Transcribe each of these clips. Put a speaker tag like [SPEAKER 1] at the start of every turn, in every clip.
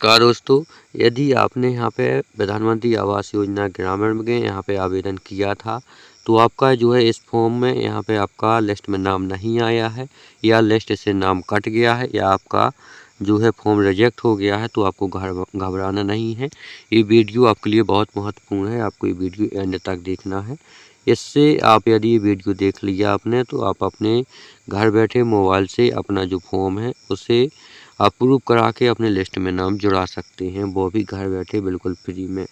[SPEAKER 1] नमस्कार दोस्तों, यदि आपने यहाँ पे प्रधानमंत्री आवास योजना ग्रामीण में यहाँ पे आवेदन किया था, तो आपका जो है इस फॉर्म में यहाँ पे आपका लिस्ट में नाम नहीं आया है या लिस्ट से नाम कट गया है या आपका जो है फॉर्म रिजेक्ट हो गया है, तो आपको घबराना नहीं है। ये वीडियो आपके लिए बहुत महत्वपूर्ण है, आपको ये वीडियो एंड तक देखना है। इससे आप यदि ये वीडियो देख लिया आपने, तो आप अपने घर बैठे मोबाइल से अपना जो फॉर्म है उसे अप्रूव करा के अपने लिस्ट में नाम जुड़ा सकते हैं, वो भी घर बैठे बिल्कुल फ्री में।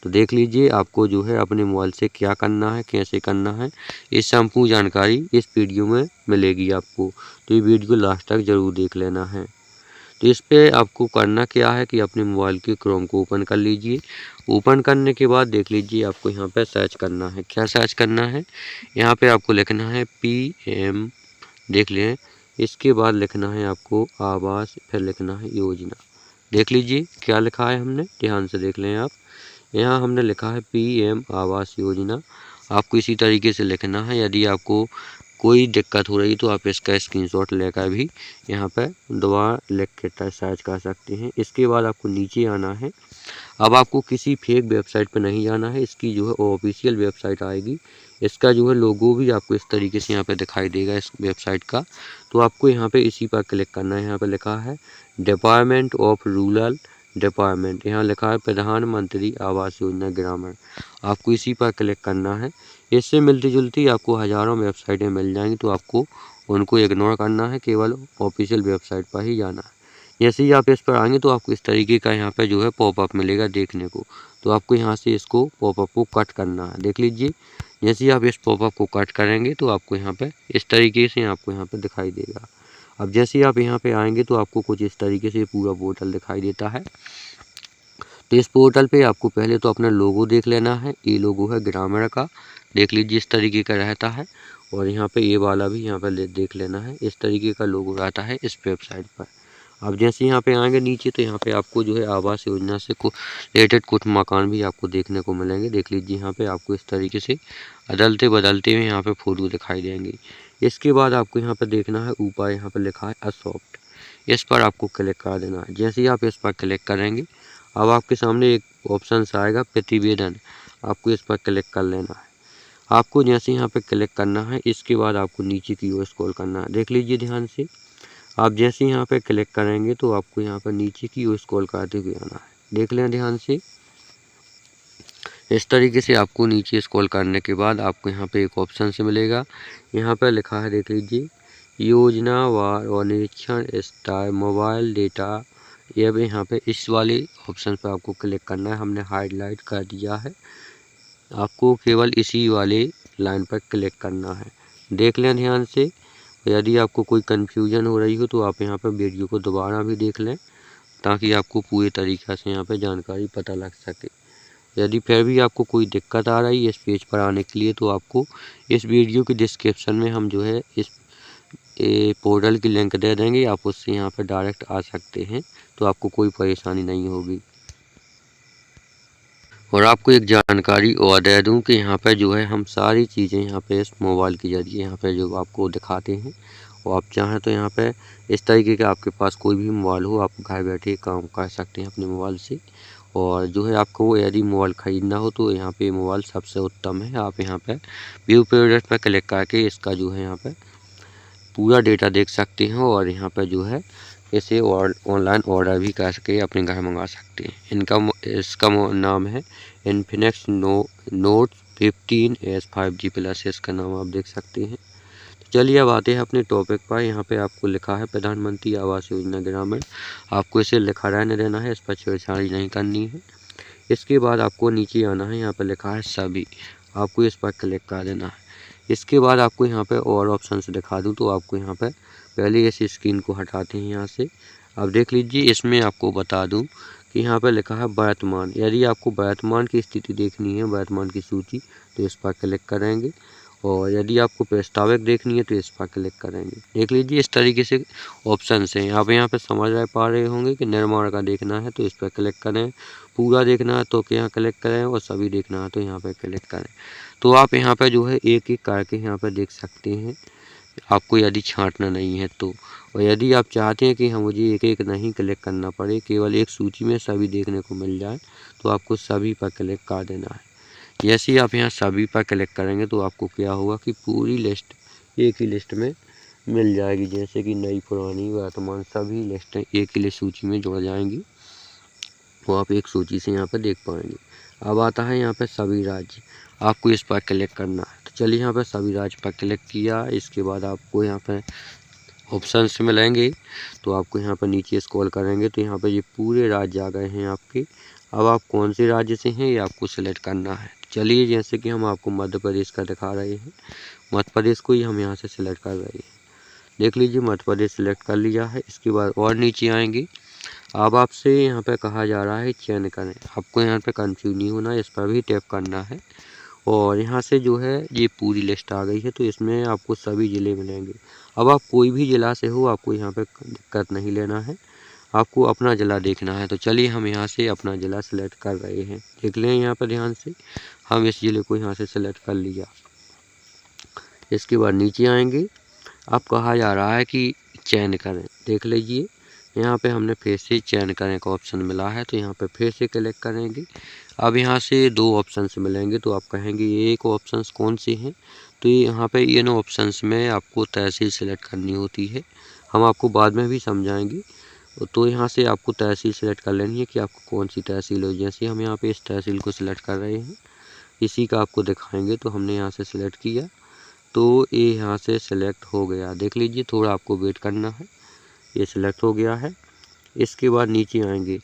[SPEAKER 1] तो देख लीजिए आपको जो है अपने मोबाइल से क्या करना है, कैसे करना है, ये संपूर्ण जानकारी इस वीडियो में मिलेगी आपको। तो ये वीडियो लास्ट तक जरूर देख लेना है। तो इस पे आपको करना क्या है कि अपने मोबाइल के क्रोम को ओपन कर लीजिए। ओपन करने के बाद देख लीजिए आपको यहाँ पे सर्च करना है। क्या सर्च करना है? यहाँ पे आपको लिखना है PM, देख लें। इसके बाद लिखना है आपको आवास, फिर लिखना है योजना। देख लीजिए क्या लिखा है हमने, ध्यान से देख लें आप। यहाँ हमने लिखा है PM आवास योजना। आपको इसी तरीके से लिखना है। यदि आपको कोई दिक्कत हो रही तो आप इसका स्क्रीनशॉट लेकर भी यहाँ पर दोबारा लिख के सर्च कर सकते हैं। इसके बाद आपको नीचे आना है। अब आपको किसी फेक वेबसाइट पर नहीं जाना है, इसकी जो है ऑफिशियल वेबसाइट आएगी। इसका जो है लोगो भी आपको इस तरीके से यहाँ पे दिखाई देगा इस वेबसाइट का। तो आपको यहाँ पे इसी पर क्लिक करना है। यहाँ पे लिखा है डिपार्टमेंट ऑफ रूरल डिपार्टमेंट, यहाँ लिखा है प्रधानमंत्री आवास योजना ग्रामीण। आपको इसी पर क्लिक करना है। इससे मिलती जुलती आपको हज़ारों वेबसाइटें मिल जाएंगी, तो आपको उनको इग्नोर करना है, केवल ऑफिशियल वेबसाइट पर ही जाना है। जैसे ही आप इस पर आएंगे तो आपको इस तरीके का यहाँ पे जो है पॉपअप मिलेगा देखने को। तो आपको यहाँ से इसको पॉपअप को कट करना है। देख लीजिए जैसे ही आप इस पॉपअप को कट करेंगे तो आपको यहाँ पे इस तरीके से आपको यहाँ पे दिखाई देगा। अब जैसे ही आप यहाँ पे आएंगे तो आपको कुछ इस तरीके से पूरा पोर्टल दिखाई देता है। तो इस पोर्टल पे आपको पहले तो अपना लोगो देख लेना है। ये लोगो है ग्रामीण का, देख लीजिए इस तरीके का रहता है। और यहाँ पे ये वाला भी यहाँ पे देख लेना है, इस तरीके का लोगो रहता है इस वेबसाइट पर। अब जैसे यहाँ पे आएंगे नीचे तो यहाँ पे आपको जो है आवास योजना से रिलेटेड कुछ मकान भी आपको देखने को मिलेंगे। देख लीजिए यहाँ पे आपको इस तरीके से अदलते बदलते हुए यहाँ पे फोटो दिखाई देंगे। इसके बाद आपको यहाँ पे देखना है ऊपर यहाँ पे लिखा है असॉफ्ट, इस पर आपको क्लिक कर देना है। जैसे ही आप इस पर क्लिक करेंगे अब आपके सामने एक ऑप्शन आएगा प्रतिवेदन, आपको इस पर क्लिक कर लेना है। आपको जैसे यहाँ पे क्लिक करना है इसके बाद आपको नीचे की ओर स्क्रॉल करना है। देख लीजिए ध्यान से, आप जैसे यहाँ पे क्लिक करेंगे तो आपको यहाँ पर नीचे की ओर स्क्रॉल करते हुए आना है। देख लें ध्यान से, इस तरीके से आपको नीचे स्क्रॉल करने के बाद आपको यहाँ पे एक ऑप्शन से मिलेगा। यहाँ पे लिखा है देख लीजिए योजनावार और निरीक्षण स्टार मोबाइल डेटा। ये अब यहाँ पे इस वाले ऑप्शन पे आपको क्लिक करना है। हमने हाईलाइट कर दिया है, आपको केवल इसी वाले लाइन पर क्लिक करना है। देख लें ध्यान से। यदि आपको कोई कन्फ्यूजन हो रही हो तो आप यहाँ पर वीडियो को दोबारा भी देख लें, ताकि आपको पूरे तरीक़े से यहाँ पे जानकारी पता लग सके। यदि फिर भी आपको कोई दिक्कत आ रही है इस पेज पर आने के लिए, तो आपको इस वीडियो के डिस्क्रिप्शन में हम जो है इस पोर्टल की लिंक दे देंगे, आप उससे यहाँ पर डायरेक्ट आ सकते हैं, तो आपको कोई परेशानी नहीं होगी। और आपको एक जानकारी और दे दूं कि यहाँ पे जो है हम सारी चीज़ें यहाँ पे इस मोबाइल के ज़रिए यहाँ पे जो आपको दिखाते हैं। और आप चाहें तो यहाँ पे इस तरीके का आपके पास कोई भी मोबाइल हो, आप घर बैठे काम कर सकते हैं अपने मोबाइल से। और जो है आपको यदि मोबाइल ख़रीदना हो तो यहाँ पे मोबाइल सबसे उत्तम है। आप यहाँ पे व्यू प्रोडक्ट पर क्लिक करके इसका जो है यहाँ पे पूरा डेटा देख सकते हैं और यहाँ पर जो है इसे ऑनलाइन ऑर्डर भी करके अपने घर मंगा सकते हैं। इसका नाम है Infinix note 15S 5G plus, इसका नाम आप देख सकते हैं। तो चलिए अब आते हैं अपने टॉपिक पर। यहाँ पे आपको लिखा है प्रधानमंत्री आवास योजना ग्रामीण, आपको इसे लिखा रहने देना है, इस पर छेड़छाड़ी नहीं करनी है। इसके बाद आपको नीचे आना है, यहाँ पर लिखा है सभी, आपको इस पर क्लिक कर देना है। इसके बाद आपको यहाँ पे और ऑप्शन दिखा दूँ तो आपको यहाँ पे पहले इस स्क्रीन को हटाते हैं यहाँ से। अब देख लीजिए इसमें आपको बता दूं कि यहाँ पे लिखा है वर्तमान। यदि आपको वर्तमान की स्थिति देखनी है, वर्तमान की सूची, तो इस पर क्लिक करेंगे। और यदि आपको प्रस्तावित देखनी है तो इस पर क्लिक करेंगे। देख लीजिए इस तरीके से ऑप्शन हैं। आप यहाँ पे समझ पा रहे होंगे कि निर्माण का देखना है तो इस पर क्लिक करें, पूरा देखना है तो यहाँ क्लिक करें, और सभी देखना है तो यहाँ पर क्लिक करें। तो आप यहाँ पर जो है एक एक करके यहाँ पर देख सकते हैं। आपको यदि छांटना नहीं है तो। और यदि आप चाहते हैं कि हाँ मुझे एक एक नहीं क्लिक करना पड़े, केवल एक सूची में सभी देखने को मिल जाए, तो आपको सभी पर क्लिक कर देना है। जैसे ही आप यहाँ सभी पर क्लिक करेंगे तो आपको क्या होगा कि पूरी लिस्ट एक ही लिस्ट में मिल जाएगी। जैसे कि नई, पुरानी, वर्तमान सभी लिस्टें एक ही सूची में जुड़ जाएंगी, वो आप एक सूची से यहाँ पर देख पाएंगे। अब आता है यहाँ पे सभी राज्य, आपको इस पर क्लिक करना है। तो चलिए यहाँ पे सभी राज्य पर क्लिक किया। इसके बाद आपको यहाँ पे ऑप्शंस मिलेंगे, तो आपको यहाँ पर नीचे स्क्रॉल करेंगे तो यहाँ पर ये पूरे राज्य आ गए हैं आपके। अब आप कौन से राज्य से हैं ये आपको सेलेक्ट करना है। चलिए जैसे कि हम आपको मध्य प्रदेश का दिखा रहे हैं, मध्य प्रदेश को ही हम यहाँ से सिलेक्ट कर रहे हैं। देख लीजिए मध्य प्रदेश सिलेक्ट कर लिया है। इसके बाद और नीचे आएंगे, अब आपसे यहाँ पे कहा जा रहा है चयन करें। आपको यहाँ पे कंफ्यूज नहीं होना, इस पर भी टैप करना है। और यहाँ से जो है ये पूरी लिस्ट आ गई है, तो इसमें आपको सभी ज़िले मिलेंगे। अब आप कोई भी ज़िला से हो, आपको यहाँ पे दिक्कत नहीं लेना है, आपको अपना ज़िला देखना है। तो चलिए हम यहाँ से अपना ज़िला सेलेक्ट कर रहे हैं। देख लें यहाँ पर ध्यान से, हम इस ज़िले को यहाँ से सेलेक्ट कर लिया। इसके बाद नीचे आएंगे, अब कहा जा रहा है कि चयन करें। देख लीजिए यहाँ पे हमने फिर से चयन करें का ऑप्शन मिला है, तो यहाँ पे फिर से क्लिक करेंगे। अब यहाँ से दो ऑप्शंस मिलेंगे, तो आप कहेंगे ये एक ऑप्शंस कौन से हैं, तो यहाँ पे इन ऑप्शंस में आपको तहसील सेलेक्ट करनी होती है, हम आपको बाद में भी समझाएंगे। तो यहाँ से आपको तहसील सेलेक्ट कर लेनी है कि आपको कौन सी तहसील हो। जैसे हम यहाँ पे इस तहसील को सिलेक्ट कर रहे हैं, इसी का आपको दिखाएंगे, तो हमने यहाँ से सिलेक्ट किया तो ये यहाँ से सिलेक्ट हो गया। देख लीजिए थोड़ा आपको वेट करना है, ये सिलेक्ट हो गया है। इसके बाद नीचे आएंगे,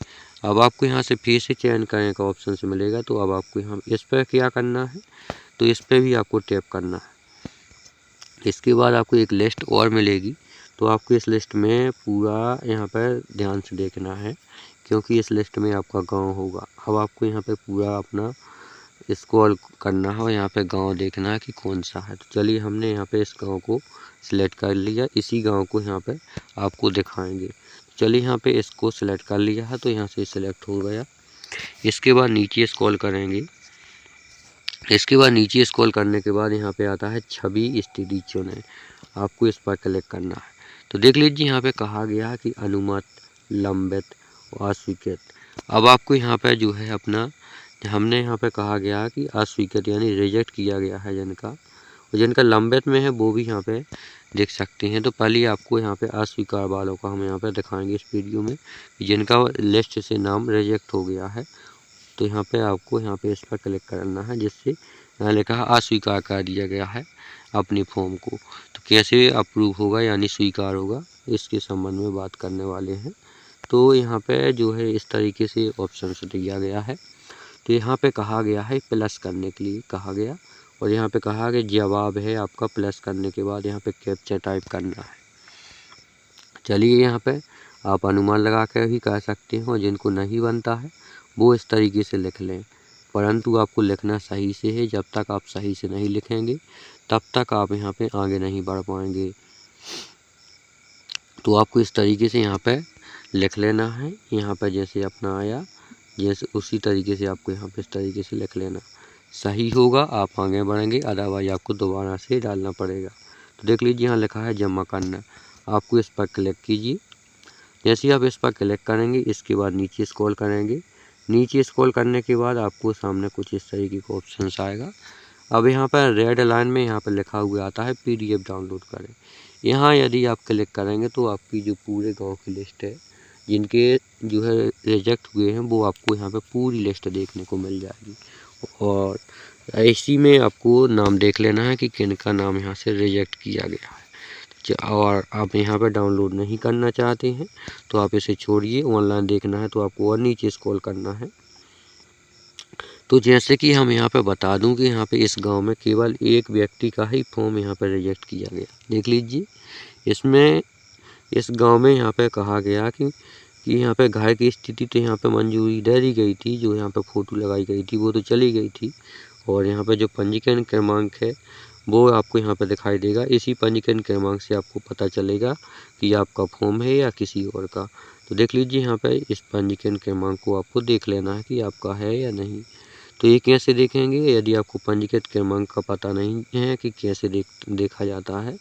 [SPEAKER 1] अब आपको यहाँ से फिर से चयन करने का ऑप्शन से मिलेगा, तो अब आपको यहाँ इस पर क्या करना है, तो इस पर भी आपको टैप करना है। इसके बाद आपको एक लिस्ट और मिलेगी, तो आपको इस लिस्ट में पूरा यहाँ पर ध्यान से देखना है, क्योंकि इस लिस्ट में आपका गांव होगा। अब आपको यहाँ पे पूरा अपना स्क्रॉल करना है और यहाँ पे गांव देखना है कि कौन सा है। तो चलिए हमने यहाँ पे इस गांव को सिलेक्ट कर लिया, इसी गांव को यहाँ पे आपको दिखाएंगे। चलिए यहाँ पे इसको सिलेक्ट कर लिया है, तो यहाँ से सिलेक्ट हो गया। इसके बाद नीचे स्क्रॉल करेंगे, इसके बाद नीचे स्क्रॉल करने के बाद यहाँ पे आता है छवि स्थिति चुनें, आपको इस पर क्लिक करना है। तो देख लीजिए यहाँ पे कहा गया है कि अनुमत, लंबित, अस्वीकृत। अब आपको यहाँ पे जो है अपना, हमने यहाँ पे कहा गया है कि अस्वीकृत यानी रिजेक्ट किया गया है जिनका, और जिनका लंबित में है वो भी यहाँ पे देख सकते हैं। तो पहले आपको यहाँ पे अस्वीकार वालों का हम यहाँ पे दिखाएंगे इस वीडियो में, जिनका लिस्ट से नाम रिजेक्ट हो गया है। तो यहाँ पे आपको यहाँ पे इस पर क्लिक करना है, जिससे यहाँ लिखा है अस्वीकार कर दिया गया है अपनी फॉर्म को। तो कैसे अप्रूव होगा यानी स्वीकार होगा, इसके संबंध में बात करने वाले हैं। तो यहाँ पे जो है इस तरीके से ऑप्शन दिया गया है। तो यहाँ पे कहा गया है प्लस करने के लिए कहा गया, और यहाँ पे कहा कि जवाब है आपका, प्लस करने के बाद यहाँ पे कैप्चा टाइप करना है। चलिए यहाँ पे आप अनुमान लगा कर भी कर सकते हैं, और जिनको नहीं बनता है वो इस तरीके से लिख लें, परंतु आपको लिखना सही से है। जब तक आप सही से नहीं लिखेंगे तब तक आप यहाँ पे आगे नहीं बढ़ पाएंगे। तो आपको इस तरीके से यहाँ पे लिख लेना है। यहाँ पे जैसे अपना आया, जैसे उसी तरीके से आपको यहाँ पे इस तरीके से लिख लेना, सही होगा आप आगे बढ़ेंगे, अदरवाइज आपको दोबारा से डालना पड़ेगा। तो देख लीजिए यहाँ लिखा है जमा करना, आपको इस पर क्लिक कीजिए। जैसे ही आप इस पर क्लिक करेंगे, इसके बाद नीचे स्क्रॉल करेंगे। नीचे स्क्रॉल करने के बाद आपको सामने कुछ इस तरीके का ऑप्शन आएगा। अब यहाँ पर रेड लाइन में यहाँ पर लिखा हुआ आता है PDF डाउनलोड करें। यहाँ यदि आप क्लिक करेंगे तो आपकी जो पूरे गांव की लिस्ट है, जिनके जो है रिजेक्ट हुए हैं, वो आपको यहाँ पे पूरी लिस्ट देखने को मिल जाएगी। और इसी में आपको नाम देख लेना है कि किन का नाम यहाँ से रिजेक्ट किया गया है। और आप यहाँ पे डाउनलोड नहीं करना चाहते हैं तो आप इसे छोड़िए, ऑनलाइन देखना है तो आपको और नीचे स्क्रॉल करना है। तो जैसे कि हम यहाँ पे बता दूं कि यहाँ पे इस गांव में केवल एक व्यक्ति का ही फॉर्म यहाँ पे रिजेक्ट किया गया। देख लीजिए इसमें, इस गांव में यहाँ पे कहा गया कि यहाँ पे घर की स्थिति तो यहाँ पे मंजूरी दे दी गई थी, जो यहाँ पे फ़ोटो लगाई गई थी वो तो चली गई थी, और यहाँ पे जो पंजीकरण क्रमांक है वो आपको यहाँ पे दिखाई देगा। इसी पंजीकरण क्रमांक से आपको पता चलेगा कि आपका फॉर्म है या किसी और का। तो देख लीजिए यहाँ पे इस पंजीकरण क्रमांक को आपको देख लेना है कि आपका है या नहीं। तो ये कैसे देखेंगे, यदि आपको पंजीकृत क्रमांक का पता नहीं है कि कैसे देखा जाता है,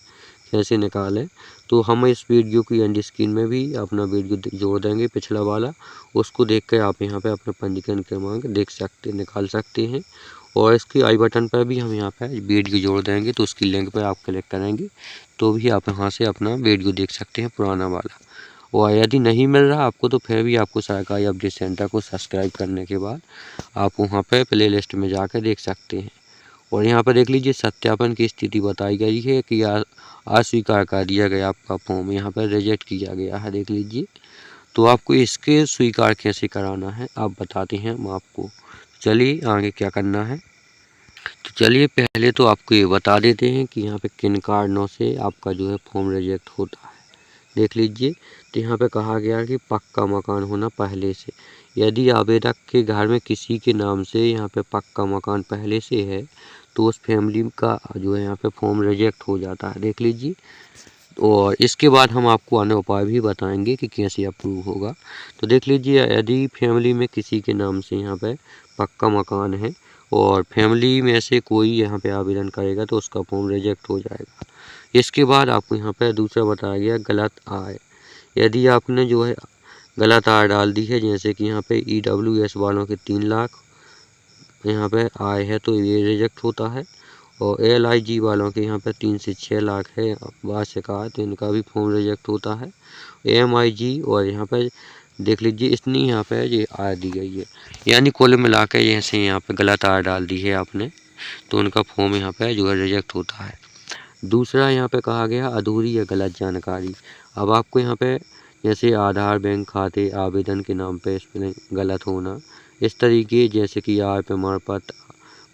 [SPEAKER 1] कैसे निकालें, तो हम इस वीडियो की एंड स्क्रीन में भी अपना वीडियो जोड़ देंगे पिछला वाला, उसको देख कर आप यहाँ पे अपने पंजीकरण क्रमांक निकाल सकते हैं। और इसकी आई बटन पर भी हम यहाँ पे वीडियो जोड़ देंगे, तो उसकी लिंक पर आप क्लिक करेंगे तो भी आप यहाँ से अपना वीडियो देख सकते हैं पुराना वाला। और यदि नहीं मिल रहा आपको तो फिर भी आपको सरकारी अपडेट सेंटर को सब्सक्राइब करने के बाद आप वहाँ पे प्ले लिस्ट में जाकर देख सकते हैं। और यहाँ पर देख लीजिए सत्यापन की स्थिति बताई गई है कि अस्वीकार कर दिया गया आपका फॉर्म, यहाँ पर रिजेक्ट किया गया है, देख लीजिए। तो आपको इसके स्वीकार कैसे कराना है आप बताते हैं हम आपको। चलिए आगे क्या करना है, तो चलिए पहले तो आपको ये बता देते हैं कि यहाँ पे किन कारणों से आपका जो है फॉर्म रिजेक्ट होता है। देख लीजिए, तो यहाँ पे कहा गया कि पक्का मकान होना पहले से। यदि आवेदक के घर में किसी के नाम से यहाँ पे पक्का मकान पहले से है तो उस फैमिली का जो है यहाँ पे फॉर्म रिजेक्ट हो जाता है, देख लीजिए। और इसके बाद हम आपको अन्य उपाय भी बताएंगे कि कैसे अप्रूव होगा। तो देख लीजिए, यदि फैमिली में किसी के नाम से यहाँ पे पक्का मकान है और फैमिली में से कोई यहाँ पे आवेदन करेगा तो उसका फॉर्म रिजेक्ट हो जाएगा। इसके बाद आपको यहाँ पे दूसरा बताया गया गलत आय। यदि आपने जो है गलत आय डाल दी है, जैसे कि यहाँ पे EWS वालों के 3 लाख यहाँ पे आय है तो ये रिजेक्ट होता है। और LIG वालों के यहाँ पे 3 से 6 लाख है वार्षिक आय तो इनका भी फॉर्म रिजेक्ट होता है। MIG और यहाँ पे देख लीजिए इतनी यहाँ पे ये आय दी गई है, यानी कुल मिला के जैसे यहाँ पे गलत आय डाल दी है आपने तो उनका फॉर्म यहाँ पे जो है रिजेक्ट होता है। दूसरा यहाँ पे कहा गया अधूरी या गलत जानकारी। अब आपको यहाँ पे जैसे आधार, बैंक खाते, आवेदन के नाम पे स्पेलिंग गलत होना, इस तरीके जैसे कि आय प्रमाण पत्र,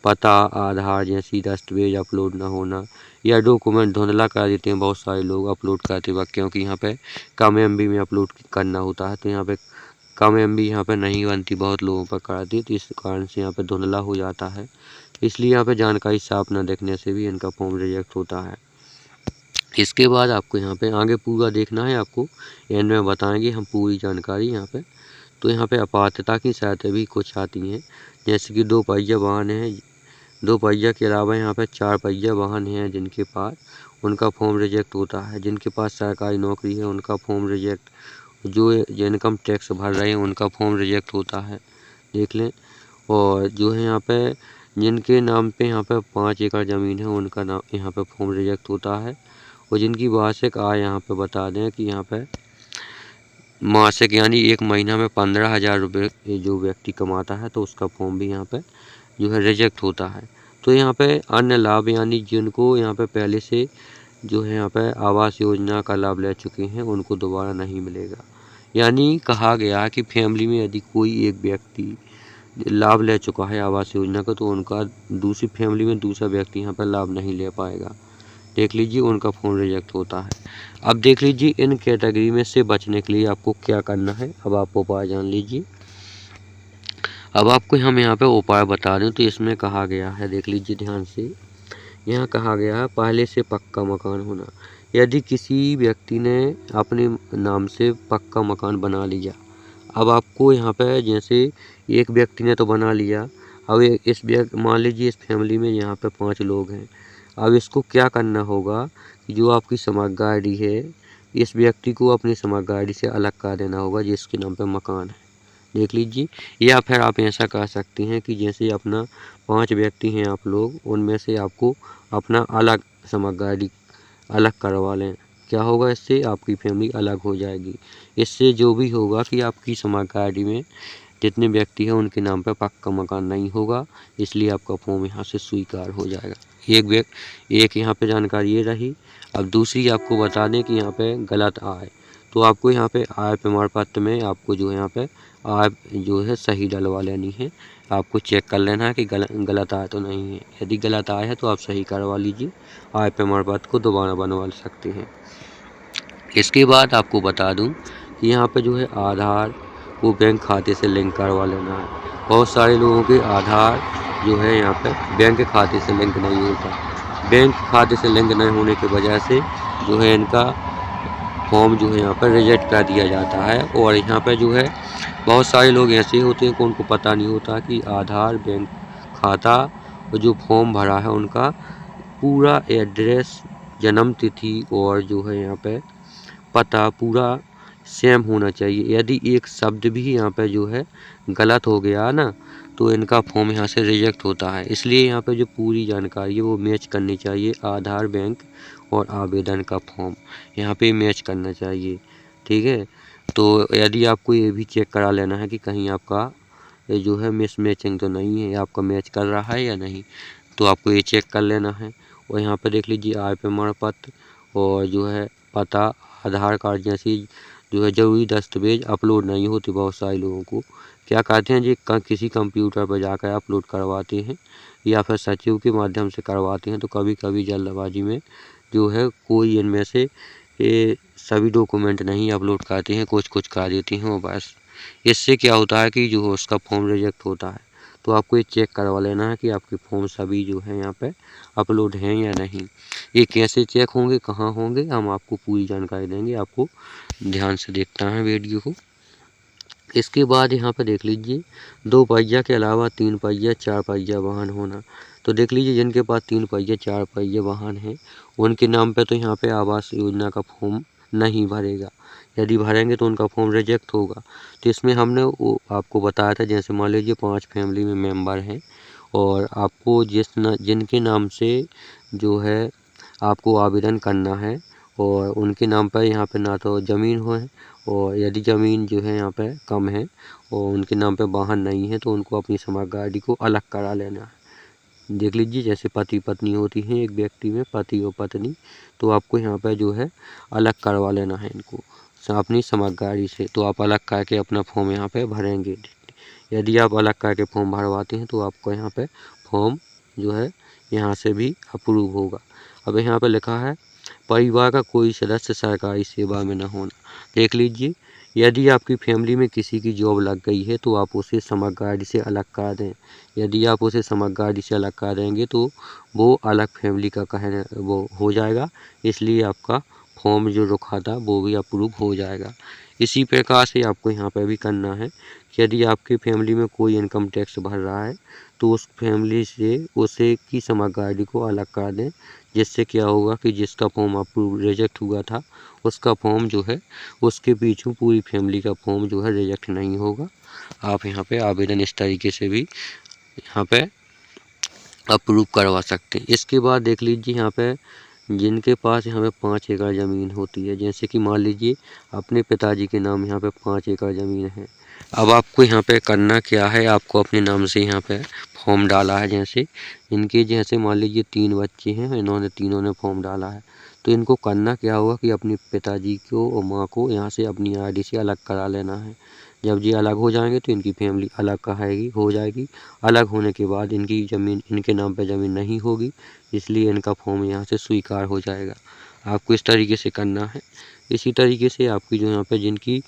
[SPEAKER 1] पता, आधार जैसी दस्तावेज अपलोड ना होना या डॉक्यूमेंट धुंधला कर देते हैं बहुत सारे लोग अपलोड करते वक्त, क्योंकि यहाँ पे कम MB में अपलोड करना होता है तो यहाँ पे कम MB यहाँ पे नहीं बनती, बहुत लोगों पर कर दी तो इस कारण से यहाँ पे धुंधला हो जाता है। इसलिए यहाँ पे जानकारी साफ न देखने से भी इनका फॉर्म रिजेक्ट होता है। इसके बाद आपको यहाँ पे आगे पूरा देखना है, आपको एंड में बताएंगे हम पूरी जानकारी यहाँ पे। तो यहाँ पे अपात्रता की शर्तें भी कुछ आती हैं, जैसे कि 2 पहिया वाहन है, 2 पहिया के अलावा यहाँ पे 4 पहिया वाहन हैं जिनके पास, उनका फॉर्म रिजेक्ट होता है। जिनके पास सरकारी नौकरी है उनका फॉर्म रिजेक्ट, जो इनकम टैक्स भर रहे हैं उनका फॉर्म रिजेक्ट होता है, देख लें। और जो है यहाँ पे जिनके नाम पे यहाँ पे 5 एकड़ ज़मीन है उनका नाम यहाँ पे फॉर्म रिजेक्ट होता है। और जिनकी वार्षिक आय यहाँ पे बता दें कि यहाँ पे मासिक यानी एक महीना में 15,000 रुपये जो व्यक्ति कमाता है तो उसका फॉर्म भी यहाँ पे जो है रिजेक्ट होता है। तो यहाँ पे अन्य लाभ यानी जिनको यहाँ पे पहले से जो है यहाँ पे आवास योजना का लाभ ले चुके हैं उनको दोबारा नहीं मिलेगा। यानी कहा गया कि फैमिली में यदि कोई एक व्यक्ति लाभ ले चुका है आवास योजना का तो उनका दूसरी फैमिली में दूसरा व्यक्ति यहाँ पर लाभ नहीं ले पाएगा, देख लीजिए, उनका फॉर्म रिजेक्ट होता है। अब देख लीजिए इन कैटेगरी में से बचने के लिए आपको क्या करना है, अब आप उपाय जान लीजिए। अब आपको हम यहाँ पे उपाय बता दें तो इसमें कहा गया है, देख लीजिए ध्यान से, यहाँ कहा गया है पहले से पक्का मकान होना। यदि किसी व्यक्ति ने अपने नाम से पक्का मकान बना लिया, अब आपको यहाँ पे जैसे एक व्यक्ति ने तो बना लिया, अब इस मान लीजिए इस फैमिली में यहाँ पे 5 लोग हैं। अब इसको क्या करना होगा कि जो आपकी समग्र आईडी है इस व्यक्ति को अपनी समग्र आईडी से अलग कर देना होगा जिसके नाम पे मकान है, देख लीजिए। या फिर आप ऐसा कर सकते हैं कि जैसे अपना 5 व्यक्ति हैं आप लोग, उनमें से आपको अपना अलग समग्र आईडी अलग करवा लें। क्या होगा, इससे आपकी फैमिली अलग हो जाएगी। इससे जो भी होगा कि आपकी समग्र आईडी में जितने व्यक्ति हैं उनके नाम पर पक्का मकान नहीं होगा, इसलिए आपका फॉर्म यहाँ से स्वीकार हो जाएगा। एक यहाँ पे जानकारी ये रही। अब दूसरी आपको बता दें कि यहाँ पे गलत आय, तो आपको यहाँ पे आय प्रमाण पत्र में आपको जो है यहाँ पे आय जो है सही डलवा लेनी है। आपको चेक कर लेना है कि गलत आय तो नहीं है। यदि गलत आय है तो आप सही करवा लीजिए, आय प्रमाण पत्र को दोबारा बनवा सकते हैं। इसके बाद आपको बता दूं कि यहाँ पे जो है आधार को बैंक खाते से लिंक करवा लेना है। बहुत सारे लोगों के आधार जो है यहाँ पे बैंक खाते से लिंक नहीं होता। बैंक खाते से लिंक नहीं होने की वजह से जो है इनका फॉर्म जो है यहाँ पर रिजेक्ट कर दिया जाता है। और यहाँ पे जो है बहुत सारे लोग ऐसे होते हैं कि उनको पता नहीं होता कि आधार, बैंक खाता और जो फॉर्म भरा है उनका पूरा एड्रेस जन्म तिथि और जो है यहाँ पे पता पूरा सेम होना चाहिए। यदि एक शब्द भी यहाँ पे जो है गलत हो गया ना तो इनका फॉर्म यहाँ से रिजेक्ट होता है। इसलिए यहाँ पे जो पूरी जानकारी है वो मैच करनी चाहिए। आधार, बैंक और आवेदन का फॉर्म यहाँ पे मैच करना चाहिए, ठीक है। तो यदि आपको ये भी चेक करा लेना है कि कहीं आपका ये जो है मिसमैचिंग तो नहीं है, आपका मैच कर रहा है या नहीं, तो आपको ये चेक कर लेना है। और यहाँ पे देख लीजिए आय प्रमाण पत्र और जो है पता, आधार कार्ड जैसी जो है ज़रूरी दस्तावेज अपलोड नहीं होती। बहुत सारे लोगों को क्या कहते हैं जी किसी कंप्यूटर पर जाकर अपलोड करवाते हैं या फिर सचिव के माध्यम से करवाते हैं, तो कभी कभी जल्दबाजी में जो है कोई इनमें से ये सभी डॉक्यूमेंट नहीं अपलोड करते हैं, कुछ कुछ कर देते हैं और बस इससे क्या होता है कि जो उसका फॉर्म रिजेक्ट होता है। तो आपको ये चेक करवा लेना है कि आपके फॉर्म सभी जो है यहाँ पे अपलोड हैं या नहीं। ये कैसे चेक होंगे, कहाँ होंगे, हम आपको पूरी जानकारी देंगे। आपको ध्यान से देखना है वीडियो को। इसके बाद यहाँ पे देख लीजिए 2 पहिया के अलावा 3 पहिया 4 पहिया वाहन होना। तो देख लीजिए जिनके पास 3 पहिया 4 पहिया वाहन है उनके नाम पे तो यहाँ पे आवास योजना का फॉर्म नहीं भरेगा। यदि भरेंगे तो उनका फॉर्म रिजेक्ट होगा। तो इसमें हमने वो आपको बताया था, जैसे मान लीजिए 5 फैमिली में मेंबर हैं और आपको जिनके नाम से जो है आपको आवेदन करना है और उनके नाम पर यहाँ पे ना तो ज़मीन हो है और यदि ज़मीन जो है यहाँ पे कम है और उनके नाम पे वाहन नहीं है तो उनको अपनी समग्र गाड़ी को अलग करा लेना है। देख लीजिए जैसे पति पत्नी होती हैं एक व्यक्ति में, पति और पत्नी, तो आपको यहाँ पे जो है अलग करवा लेना है इनको अपनी समग्र गाड़ी से। तो आप अलग करके अपना फॉर्म यहाँ पे भरेंगे। यदि आप अलग करके फॉर्म भरवाते हैं तो आपको यहाँ पे फॉर्म जो है यहाँ से भी अप्रूव होगा। अब यहाँ पे लिखा है परिवार का कोई सदस्य सरकारी सेवा में न होना। देख लीजिए यदि आपकी फैमिली में किसी की जॉब लग गई है तो आप उसे समग्र गाड़ी से अलग कर दें। यदि आप उसे समग्र गाड़ी से अलग कर देंगे तो वो अलग फैमिली का कहने वो हो जाएगा, इसलिए आपका फॉर्म जो रुका था वो भी अप्रूव हो जाएगा। इसी प्रकार से आपको यहाँ पर भी करना है कि यदि आपकी फैमिली में कोई इनकम टैक्स भर रहा है तो उस फैमिली से उसे की समग्र गाड़ी को अलग कर दें, जिससे क्या होगा कि जिसका फॉर्म अप्रूव रिजेक्ट हुआ था उसका फॉर्म जो है उसके पीछे पूरी फैमिली का फॉर्म जो है रिजेक्ट नहीं होगा। आप यहाँ पे आवेदन इस तरीके से भी यहाँ पे अप्रूव करवा सकते हैं। इसके बाद देख लीजिए यहाँ पे जिनके पास यहाँ पे 5 एकड़ ज़मीन होती है, जैसे कि मान लीजिए अपने पिताजी के नाम यहाँ पे 5 एकड़ ज़मीन है। अब आपको यहाँ पे करना क्या है, आपको अपने नाम से यहाँ पे फॉर्म डाला है। जैसे मान लीजिए 3 बच्चे हैं, इन्होंने तीनों ने फॉर्म डाला है, तो इनको करना क्या होगा कि अपने पिताजी को और माँ को यहाँ से अपनी आईडी से अलग करा लेना है। जब ये अलग हो जाएंगे तो इनकी फैमिली अलग कहाएगी हो जाएगी। अलग होने के बाद इनकी ज़मीन इनके नाम पे ज़मीन नहीं होगी, इसलिए इनका फॉर्म यहाँ से स्वीकार हो जाएगा। आपको इस तरीके से करना है। इसी तरीके से आपकी जो यहाँ पे जिनकी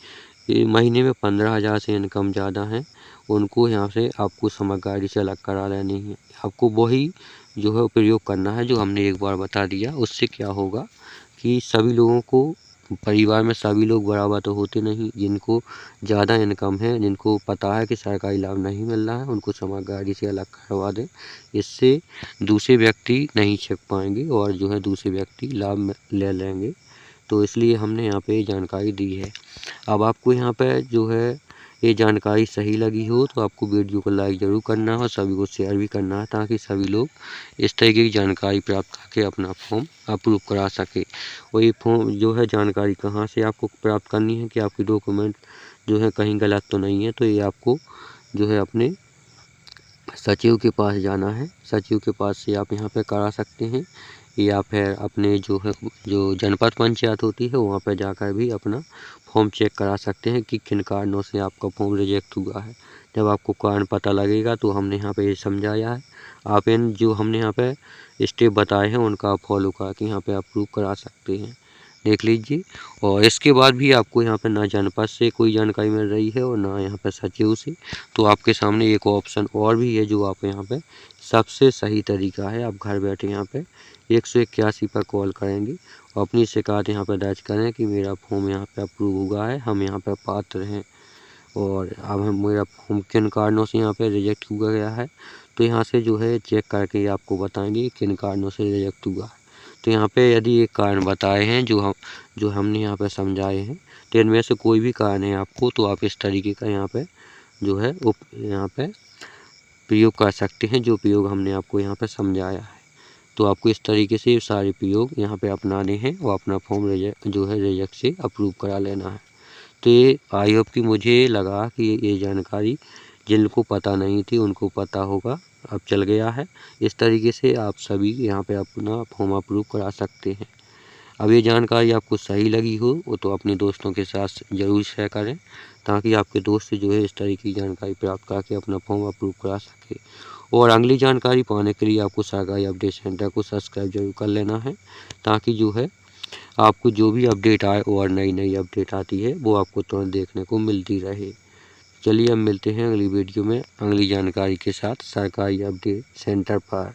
[SPEAKER 1] महीने में 15,000 से इनकम ज़्यादा है उनको यहाँ से आपको समग्र गाड़ी से अलग करा लेनी है। आपको वही जो है प्रयोग करना है जो हमने एक बार बता दिया। उससे क्या होगा कि सभी लोगों को परिवार में सभी लोग बराबर तो होते नहीं, जिनको ज़्यादा इनकम है, जिनको पता है कि सरकारी लाभ नहीं मिल रहा है, उनको समग्र गाड़ी से अलग करवा दें। इससे दूसरे व्यक्ति नहीं छिप पाएंगे और जो है दूसरे व्यक्ति लाभ ले लेंगे। तो इसलिए हमने यहाँ पे जानकारी दी है। अब आपको यहाँ पे जो है ये जानकारी सही लगी हो तो आपको वीडियो को लाइक ज़रूर करना है और सभी को शेयर भी करना है, ताकि सभी लोग इस तरीके की जानकारी प्राप्त करके अपना फॉर्म अप्रूव करा सके। और ये फॉर्म जो है जानकारी कहाँ से आपको प्राप्त करनी है कि आपके डॉक्यूमेंट जो है कहीं गलत तो नहीं है, तो ये आपको जो है अपने सचिव के पास जाना है। सचिव के पास से आप यहाँ पे करा सकते हैं या फिर अपने जो है जो जनपद पंचायत होती है वहाँ पर जाकर भी अपना फॉर्म चेक करा सकते हैं कि किन कारणों से आपका फॉर्म रिजेक्ट हुआ है। जब आपको कारण पता लगेगा तो हमने यहाँ पे ये समझाया है, आप इन जो हमने यहाँ पे स्टेप बताए हैं उनका आप फॉलो करके यहाँ पे अप्रूव करा सकते हैं। देख लीजिए। और इसके बाद भी आपको यहाँ पे ना जनपद से कोई जानकारी मिल रही है और ना यहाँ पे सचिव से, तो आपके सामने एक ऑप्शन और भी है जो आप यहाँ पे सबसे सही तरीका है। आप घर बैठे यहाँ पे 181 पर कॉल करेंगे और अपनी शिकायत यहाँ पे दर्ज करें कि मेरा फॉर्म यहाँ पे अप्रूव हुआ है, हम यहाँ पे पात्र हैं और अब हम मेरा फॉर्म किन कारणों से यहाँ पे रिजेक्ट हुआ गया है। तो यहाँ से जो है चेक करके आपको बताएंगे किन कारणों से रिजेक्ट हुआ है। तो यहाँ पे यदि एक कारण बताए हैं जो हमने यहाँ पे समझाए हैं, तो इनमें से कोई भी कारण है आपको, तो आप इस तरीके का यहाँ पे जो है यहाँ पे प्रयोग कर सकते हैं, जो प्रयोग हमने आपको यहाँ पे समझाया है। तो आपको इस तरीके से सारे प्रयोग यहाँ पे अपनाने हैं और अपना फॉर्म जो है रिजेक्ट से अप्रूव करा लेना है। तो ये आई होप कि मुझे लगा कि ये जानकारी जिनको पता नहीं थी उनको पता होगा, अब चल गया है। इस तरीके से आप सभी यहाँ पे अपना फॉर्म अप्रूव करा सकते हैं। अब ये जानकारी आपको सही लगी हो वो तो अपने दोस्तों के साथ ज़रूर शेयर करें, ताकि आपके दोस्त जो है इस तरह की जानकारी प्राप्त करके अपना फॉर्म अप्रूव करा सके। और अगली जानकारी पाने के लिए आपको सरकारी अपडेट सेंटर को सब्सक्राइब जरूर कर लेना है, ताकि जो है आपको जो भी अपडेट आए और नई अपडेट आती है वो आपको तुरंत देखने को मिलती रहे। चलिए अब मिलते हैं अगली वीडियो में अगली जानकारी के साथ सरकारी अपडेट सेंटर पर।